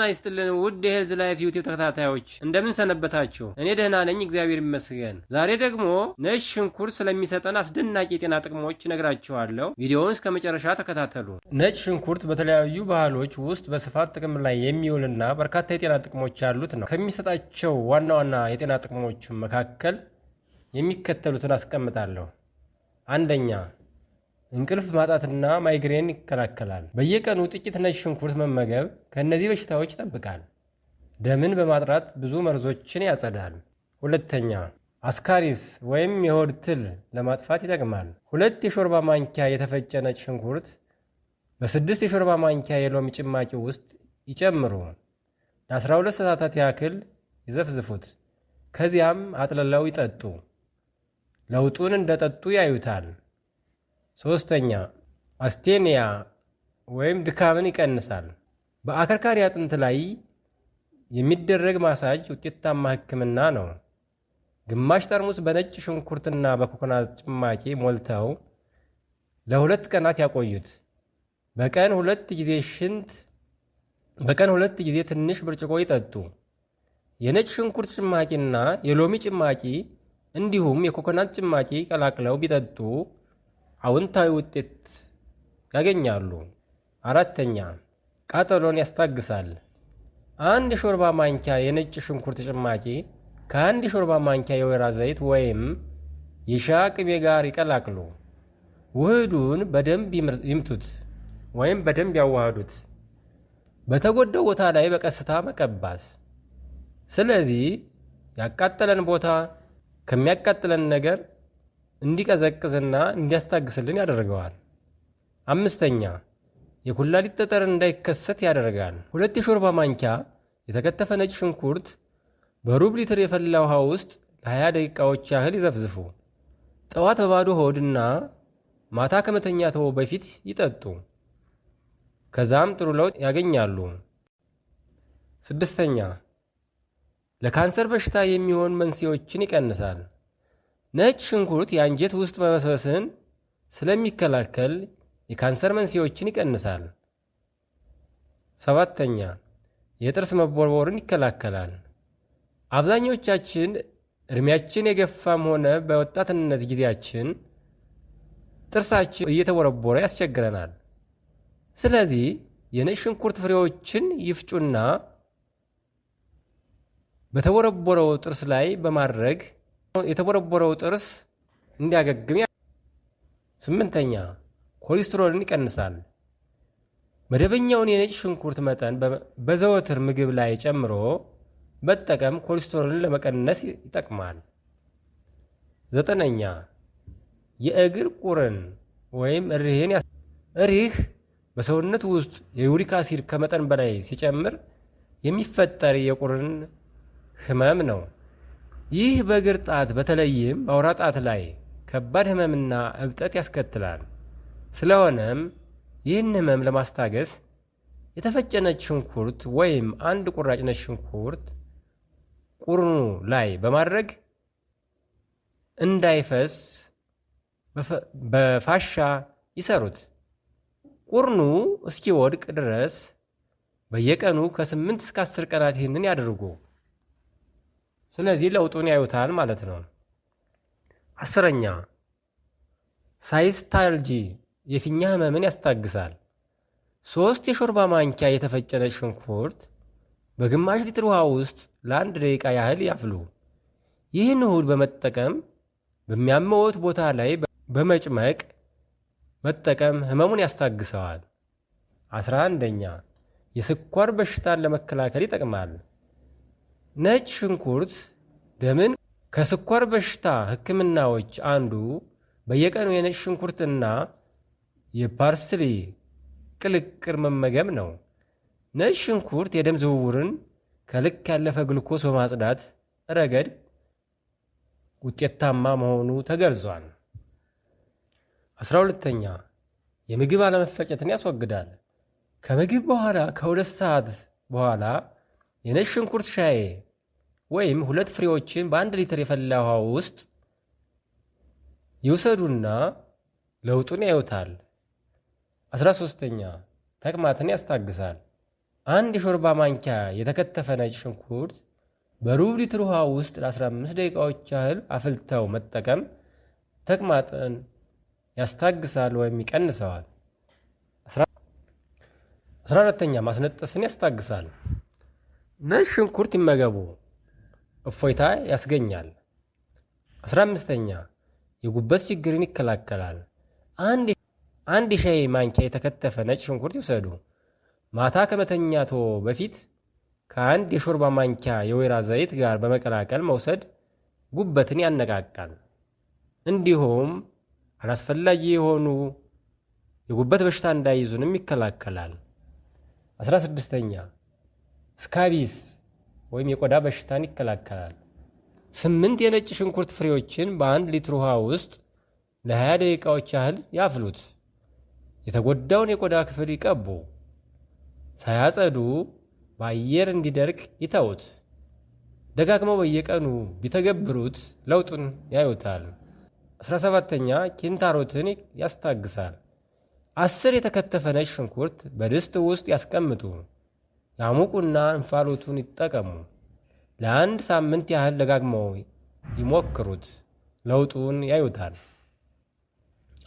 ይስጥልን ውድ የሄልዝ ላይፍ ዩቲዩብ ተከታታዮች እንደምን ሰነበታችሁ? እኔ ደህና ነኝ፣ እግዚአብሔር ይመስገን። ዛሬ ደግሞ ነጭ ሽንኩርት ስለሚሰጠን አስደናቂ የጤና ጥቅሞች ነግራችኋለሁ። ቪዲዮውን እስከ መጨረሻ ተከታተሉ። ነጭ ሽንኩርት በተለያዩ ባህሎች ውስጥ በስፋት ጥቅም ላይ የሚውልና በርካታ የጤና ጥቅሞች ያሉት ነው። ከሚሰጣቸው ዋና ዋና የጤና ጥቅሞች መካከል የሚከተሉትን አስቀምጣለሁ። አንደኛ፣ እንቅልፍ ማጣትና ማይግሬን ይከላከላል። በየቀኑ ጥቂት ነጭ ሽንኩርት መመገብ ከእነዚህ በሽታዎች ይጠብቃል። ደምን በማጥራት ብዙ መርዞችን ያጸዳል። ሁለተኛ፣ አስካሪስ ወይም የሆድ ትል ለማጥፋት ይጠቅማል። 2 የሾርባ ማንኪያ የተፈጨ ነጭ ሽንኩርት በ6 የሾርባ ማንኪያ የሎሚ ጭማቂ ውስጥ ይጨምሩ። ለ12 ሰዓታት ያክል ይዘፍዝፉት። ከዚያም አጥልለው ይጠጡ። ለውጡን እንደጠጡ ያዩታል። ሶስተኛ፣ አስቴኒያ ወይም ድካምን ይቀንሳል። በአከርካሪ አጥንት ላይ የሚደረግ ማሳጅ ውጤታማ ሕክምና ነው። ግማሽ ጠርሙስ በነጭ ሽንኩርትና በኮኮናት ጭማቂ ሞልተው ለ2 ቀናት ያቆዩት። በቀን 2 ጊዜ ትንሽ ብርጭቆ ይጠጡ። የነጭ ሽንኩርት ጭማቂና የሎሚ ጭማቂ እንዲሁም የኮኮናት ጭማቂ ቀላቅለው ቢጠጡ አዎንታዊ ውጤት ያገኛሉ። አራተኛ፣ ቃጠሎን ያስታግሳል። 1 የሾርባ ማንኪያ የነጭ ሽንኩርት ጭማቂ ከ1 የሾርባ ማንኪያ የወይራ ዘይት ወይም የሻይ ቅቤ ጋር ይቀላቅሉ። ውህዱን በደንብ ይምቱት ወይም በደንብ ያዋህዱት። በተጎዳው ቦታ ላይ በቀስታ መቀባት። ስለዚህ ያቃጠለን ቦታ ከሚያቃጥለን ነገር እንዲቀዘቅዝና እንዲያስታግስልን ያደርገዋል። 5ኛ፣ የኩላሊት ጠጠር እንዳይከሰት ያደርጋል። 2 የሾርባ ማንኪያ የተከተፈ ነጭ ሽንኩርት በሩብ ሊትር የፈላ ውሃ ውስጥ ለ20 ደቂቃዎች ያህል ይዘፍዝፉ። ጠዋት በባዶ ሆድና ማታ ከመተኛትዎ በፊት ይጠጡ። ከዛም ጥሩ ለውጥ ያገኛሉ። 6ኛ፣ ለካንሰር በሽታ የሚሆን መንስኤዎችን ይቀንሳል። ነጭ ሽንኩርት የአንጀት ውስጥ መበስበስን ስለሚከላከል የካንሰር መንስኤዎችን ይቀንሳል። 7ኛ፣ የጥርስ መቦርቦርን ይከላከላል። አብዛኞቻችን እድሜያችን የገፋም ሆነ በወጣትነት ጊዜያችን ጥርሳችን እየተቦረቦረ ያስቸግረናል። ስለዚህ የነጭ ሽንኩርት ፍሬዎችን ይፍጩና በተቦረቦረው ጥርስ ላይ በማድረግ የተቦረቦረው ጥርስ እንዲያገግም። 8ኛ፣ ኮሌስትሮልን ይቀንሳል። መደበኛውን የነጭ ሽንኩርት መጠን በዘወትር ምግብ ላይ ጨምሮ መጠቀም ኮሌስትሮልን ለመቀነስ ይጠቅማል። 9ኛ፣ የእግር ቁርን ወይም እሪህን እሪህ በሰውነት ውስጥ የዩሪክ አሲድ ከመጠን በላይ ሲጨምር የሚፈጠር የቁርን ህመም ነው። ይህ በእግር ጣት በተለይም በአውራ ጣት ላይ ከባድ ህመምና እብጠት ያስከትላል። ስለሆነም ይህን ህመም ለማስታገስ የተፈጨ ነጭ ሽንኩርት ወይም 1 ቁራጭ ነጭ ሽንኩርት ቁርኑ ላይ በማድረግ እንዳይፈስ በፋሻ ይሰሩት። ቁርኑ እስኪወድቅ ድረስ በየቀኑ ከ8 እስከ 10 ቀናት ይህንን ያድርጉ። ስለዚህ ለውጡን ያዩታል ማለት ነው። 10ኛ፣ ሳይስታልጂ የፊኛ ህመምን ያስታግሳል። 3 የሾርባ ማንኪያ የተፈጨ ነጭ ሽንኩርት በግማሽ ሊትር ውሃ ውስጥ ለ1 ደቂቃ ያህል ያፍሉ። ይህን ውህድ በመጠቀም በሚያመዎት ቦታ ላይ በመጭመቅ መጠቀም ህመሙን ያስታግሰዋል። 11ኛ፣ የስኳር በሽታን ለመከላከል ይጠቅማል። ነጭ ሽንኩርት ደምን ከስኳር በሽታ ህክምናዎች አንዱ በየቀኑ የነጭ ሽንኩርትና የፓርስሊ ቅልቅል መመገብ ነው። ነጭ ሽንኩርት የደም ዝውውርን ከልክ ያለፈ ግሉኮስ በማጽዳት ረገድ ውጤታማ መሆኑ ተገልጿል። 12ኛ፣ የምግብ አለመፈጨትን ያስወግዳል። ከምግብ በኋላ ከ2 ሰዓት በኋላ የነጭ ሽንኩርት ሻይ ወይም 2 ፍሬዎችን በ1 ሊትር የፈላ ውሃ ውስጥ ይውሰዱና ለውጡን ያዩታል። 13ኛ፣ ተቅማጥን ያስታግሳል። 1 የሾርባ ማንኪያ የተከተፈ ነጭ ሽንኩርት በሩብ ሊትር ውሃ ውስጥ ለ15 ደቂቃዎች ያህል አፍልተው መጠቀም ተቅማጥን ያስታግሳል ወይም ይቀንሰዋል። 14ኛ ማስነጠስን ያስታግሳል። ነጭ ሽንኩርት ይመገቡ፣ እፎይታ ያስገኛል። 15ኛ የጉበት ችግርን ይከላከላል። አንድ የሻይ ማንኪያ የተከተፈ ነጭ ሽንኩርት ይውሰዱ። ማታ ከመተኛቶ በፊት ከ1 የሾርባ ማንኪያ የወይራ ዘይት ጋር በመቀላቀል መውሰድ ጉበትን ያነቃቃል። እንዲሁም አላስፈላጊ የሆኑ የጉበት በሽታ እንዳይዙንም ይከላከላል። 16ኛ ስካቢስ ወይም የቆዳ በሽታን ይከላከላል። 8 የነጭ ሽንኩርት ፍሬዎችን በ1 ሊትር ውሃ ውስጥ ለ20 ደቂቃዎች ያህል ያፍሉት። የተጎዳውን የቆዳ ክፍል ይቀቡ። ሳያጸዱ በአየር እንዲደርቅ ይተውት። ደጋግመው በየቀኑ ቢተገብሩት ለውጡን ያዩታል። 17ኛ ኪንታሮትን ያስታግሳል። 10 የተከተፈ ነጭ ሽንኩርት በድስት ውስጥ ያስቀምጡ። ያሙቁና እንፋሎቱን ይጠቀሙ። ለ1 ሳምንት ያህል ደጋግመው ይሞክሩት፣ ለውጡን ያዩታል።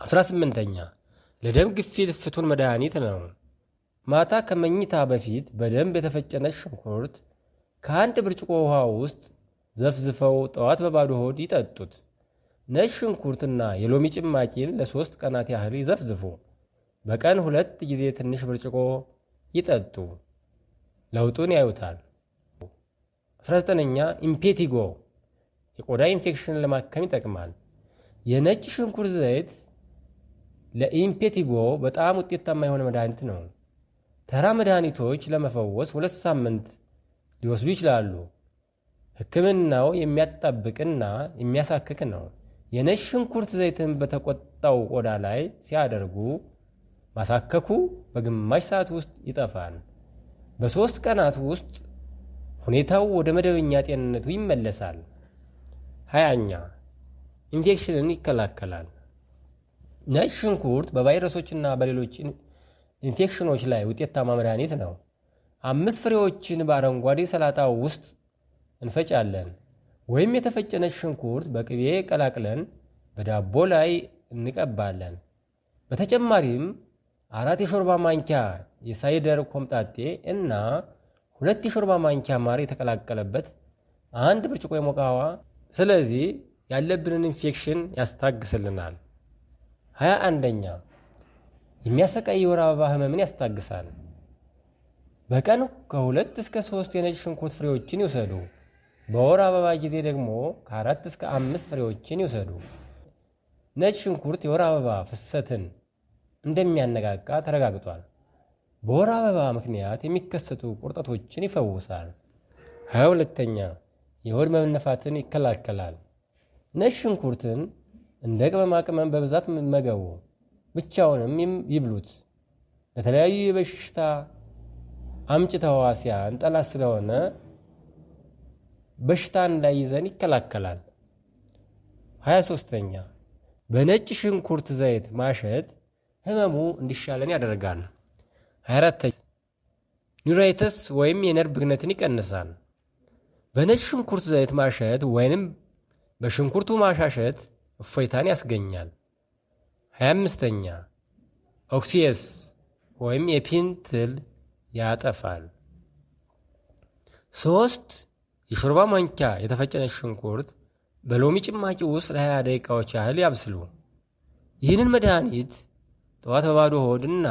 18ኛ ለደም ግፊት ፍቱን መድኃኒት ነው። ማታ ከመኝታ በፊት በደንብ የተፈጨ ነጭ ሽንኩርት ከ1 ብርጭቆ ውሃ ውስጥ ዘፍዝፈው ጠዋት በባዶ ሆድ ይጠጡት። ነጭ ሽንኩርትና የሎሚ ጭማቂን ለ3 ቀናት ያህል ይዘፍዝፉ። በቀን 2 ጊዜ ትንሽ ብርጭቆ ይጠጡ፣ ለውጡን ያዩታል። 19ኛ ኢምፔቲጎ የቆዳ ኢንፌክሽን ለማከም ይጠቅማል። የነጭ ሽንኩርት ዘይት ለኢምፔቲጎ በጣም ውጤታማ የሆነ መድኃኒት ነው። ተራ መድኃኒቶች ለመፈወስ 2 ሳምንት ሊወስዱ ይችላሉ። ሕክምናው የሚያጣብቅና የሚያሳክክ ነው። የነጭ ሽንኩርት ዘይትን በተቆጣው ቆዳ ላይ ሲያደርጉ ማሳከኩ በግማሽ ሰዓት ውስጥ ይጠፋል። በ3 ቀናት ውስጥ ሁኔታው ወደ መደበኛ ጤንነቱ ይመለሳል። 20ኛ ኢንፌክሽንን ይከላከላል። ነጭ ሽንኩርት በቫይረሶችና በሌሎች ኢንፌክሽኖች ላይ ውጤታማ መድኃኒት ነው። 5 ፍሬዎችን በአረንጓዴ ሰላጣ ውስጥ እንፈጫለን፣ ወይም የተፈጨ ነጭ ሽንኩርት በቅቤ ቀላቅለን በዳቦ ላይ እንቀባለን። በተጨማሪም 4 የሾርባ ማንኪያ የሳይደር ኮምጣጤ እና 2 የሾርባ ማንኪያ ማር የተቀላቀለበት 1 ብርጭቆ የሞቀ ውሃ፣ ስለዚህ ያለብንን ኢንፌክሽን ያስታግስልናል። 21ኛ የሚያሰቃይ የወር አበባ ህመምን ያስታግሳል። በቀን ከ2 እስከ 3 የነጭ ሽንኩርት ፍሬዎችን ይውሰዱ። በወር አበባ ጊዜ ደግሞ ከ4 እስከ 5 ፍሬዎችን ይውሰዱ። ነጭ ሽንኩርት የወር አበባ ፍሰትን እንደሚያነቃቃ ተረጋግጧል። በወር አበባ ምክንያት የሚከሰቱ ቁርጠቶችን ይፈውሳል። 22ኛ የሆድ መነፋትን ይከላከላል። ነጭ ሽንኩርትን እንደ ቅመማ ቅመም በብዛት መገቡ፣ ብቻውንም ይብሉት። ለተለያዩ የበሽታ አምጪ ተህዋሲያን ጠላት ስለሆነ በሽታ እንዳይዘን ይከላከላል። 23ኛ በነጭ ሽንኩርት ዘይት ማሸት ህመሙ እንዲሻለን ያደርጋል። 24ኛ ኒውራይተስ ወይም የነርቭ ብግነትን ይቀንሳል። በነጭ ሽንኩርት ዘይት ማሸት ወይንም በሽንኩርቱ ማሻሸት እፎይታን ያስገኛል። 25ኛ ኦክሲየስ ወይም የፒን ትል ያጠፋል። 3 የሾርባ ማንኪያ የተፈጨ ነጭ ሽንኩርት በሎሚ ጭማቂ ውስጥ ለ20 ደቂቃዎች ያህል ያብስሉ። ይህንን መድኃኒት ጠዋት በባዶ ሆድ እና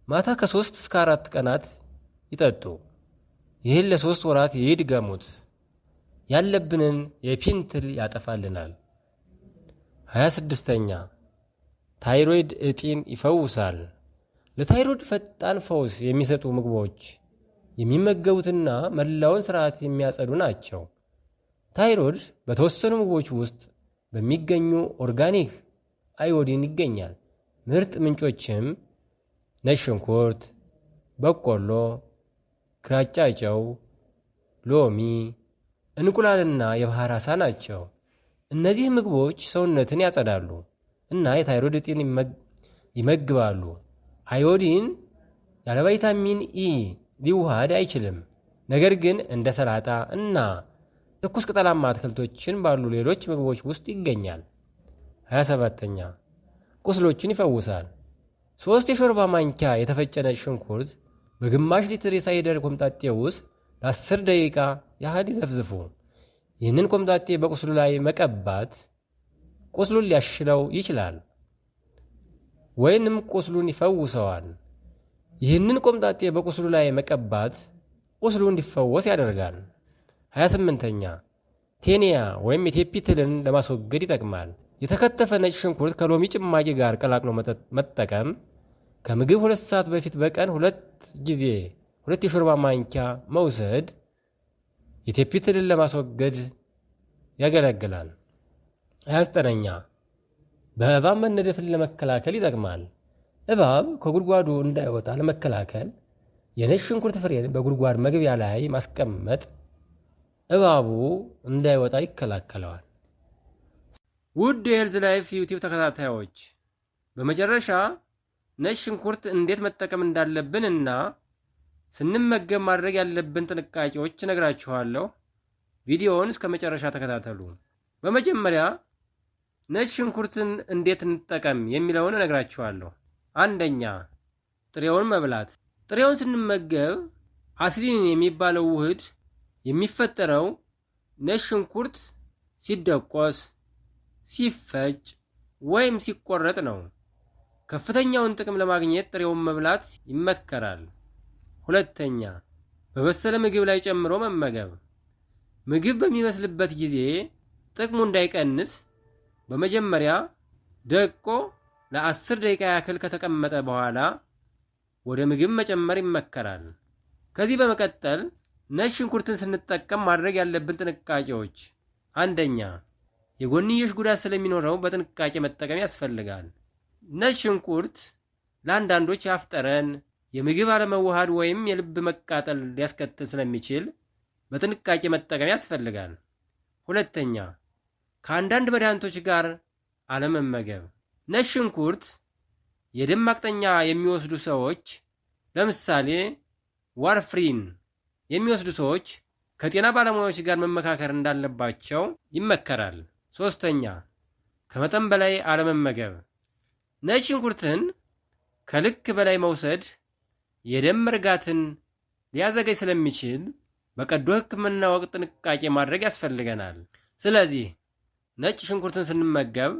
ማታ ከ3 እስከ 4 ቀናት ይጠጡ። ይህን ለ3 ወራት ይድገሙት። ያለብንን የፒን ትል ያጠፋልናል። 26ኛ ታይሮይድ እጢን ይፈውሳል። ለታይሮይድ ፈጣን ፈውስ የሚሰጡ ምግቦች የሚመገቡትና መላውን ስርዓት የሚያጸዱ ናቸው። ታይሮይድ በተወሰኑ ምግቦች ውስጥ በሚገኙ ኦርጋኒክ አዮዲን ይገኛል። ምርጥ ምንጮችም ነጭ ሽንኩርት፣ በቆሎ፣ ግራጫ ጨው፣ ሎሚ፣ እንቁላልና የባህር ዓሳ ናቸው። እነዚህ ምግቦች ሰውነትን ያጸዳሉ እና የታይሮይድ እጢን ይመግባሉ። አዮዲን ያለ ቫይታሚን ኢ ሊዋሃድ አይችልም። ነገር ግን እንደ ሰላጣ እና ትኩስ ቅጠላማ አትክልቶችን ባሉ ሌሎች ምግቦች ውስጥ ይገኛል። 27ኛ ቁስሎችን ይፈውሳል። 3 የሾርባ ማንኪያ የተፈጨ ነጭ ሽንኩርት በግማሽ ሊትር የሳይደር ኮምጣጤ ውስጥ ለ10 ደቂቃ ያህል ይዘፍዝፉ። ይህንን ኮምጣጤ በቁስሉ ላይ መቀባት ቁስሉን ሊያሽለው ይችላል ወይንም ቁስሉን ይፈውሰዋል። ይህንን ኮምጣጤ በቁስሉ ላይ መቀባት ቁስሉ እንዲፈወስ ያደርጋል። 28ኛ ቴኒያ ወይም የቴፒ ትልን ለማስወገድ ይጠቅማል። የተከተፈ ነጭ ሽንኩርት ከሎሚ ጭማቂ ጋር ቀላቅሎ መጠቀም ከምግብ 2 ሰዓት በፊት በቀን 2 ጊዜ 2 የሾርባ ማንኪያ መውሰድ የቴፒ ትልን ለማስወገድ ያገለግላል። 29ኛ በእባብ መነደፍን ለመከላከል ይጠቅማል። እባብ ከጉድጓዱ እንዳይወጣ ለመከላከል የነጭ ሽንኩርት ፍሬን በጉድጓድ መግቢያ ላይ ማስቀመጥ እባቡ እንዳይወጣ ይከላከለዋል። ውድ የሄልዝ ላይፍ ዩቲዩብ ተከታታዮች በመጨረሻ ነጭ ሽንኩርት እንዴት መጠቀም እንዳለብን እና ስንመገብ ማድረግ ያለብን ጥንቃቄዎች እነግራችኋለሁ። ቪዲዮውን እስከ መጨረሻ ተከታተሉ። በመጀመሪያ ነጭ ሽንኩርትን እንዴት እንጠቀም የሚለውን እነግራችኋለሁ። 1ኛ ጥሬውን መብላት። ጥሬውን ስንመገብ አሲዲን የሚባለው ውህድ የሚፈጠረው ነጭ ሽንኩርት ሲደቆስ፣ ሲፈጭ ወይም ሲቆረጥ ነው። ከፍተኛውን ጥቅም ለማግኘት ጥሬውን መብላት ይመከራል። 2ኛ በበሰለ ምግብ ላይ ጨምሮ መመገብ። ምግብ በሚበስልበት ጊዜ ጥቅሙ እንዳይቀንስ በመጀመሪያ ደቆ ለ10 ደቂቃ ያክል ከተቀመጠ በኋላ ወደ ምግብ መጨመር ይመከራል። ከዚህ በመቀጠል ነጭ ሽንኩርትን ስንጠቀም ማድረግ ያለብን ጥንቃቄዎች፣ 1ኛ የጎንዮሽ ጉዳት ስለሚኖረው በጥንቃቄ መጠቀም ያስፈልጋል። ነጭ ሽንኩርት ለአንዳንዶች የአፍ ጠረን፣ የምግብ አለመዋሃድ ወይም የልብ መቃጠል ሊያስከትል ስለሚችል በጥንቃቄ መጠቀም ያስፈልጋል። 2ኛ ከአንዳንድ መድኃኒቶች ጋር አለመመገብ። ነጭ ሽንኩርት የደም ማቅጠኛ የሚወስዱ ሰዎች ለምሳሌ ዋርፍሪን የሚወስዱ ሰዎች ከጤና ባለሙያዎች ጋር መመካከር እንዳለባቸው ይመከራል። 3ኛ ከመጠን በላይ አለመመገብ። ነጭ ሽንኩርትን ከልክ በላይ መውሰድ የደም መርጋትን ሊያዘገይ ስለሚችል በቀዶ ሕክምና ወቅት ጥንቃቄ ማድረግ ያስፈልገናል። ስለዚህ ነጭ ሽንኩርትን ስንመገብ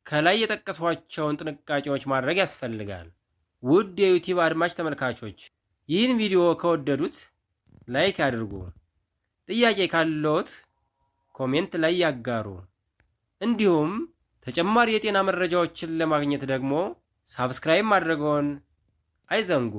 ከላይ የጠቀስኋቸውን ጥንቃቄዎች ማድረግ ያስፈልጋል። ውድ የዩቲዩብ አድማጭ ተመልካቾች ይህን ቪዲዮ ከወደዱት ላይክ ያድርጉ። ጥያቄ ካለዎት ኮሜንት ላይ ያጋሩ። እንዲሁም ተጨማሪ የጤና መረጃዎችን ለማግኘት ደግሞ ሳብስክራይብ ማድረግዎን አይዘንጉ።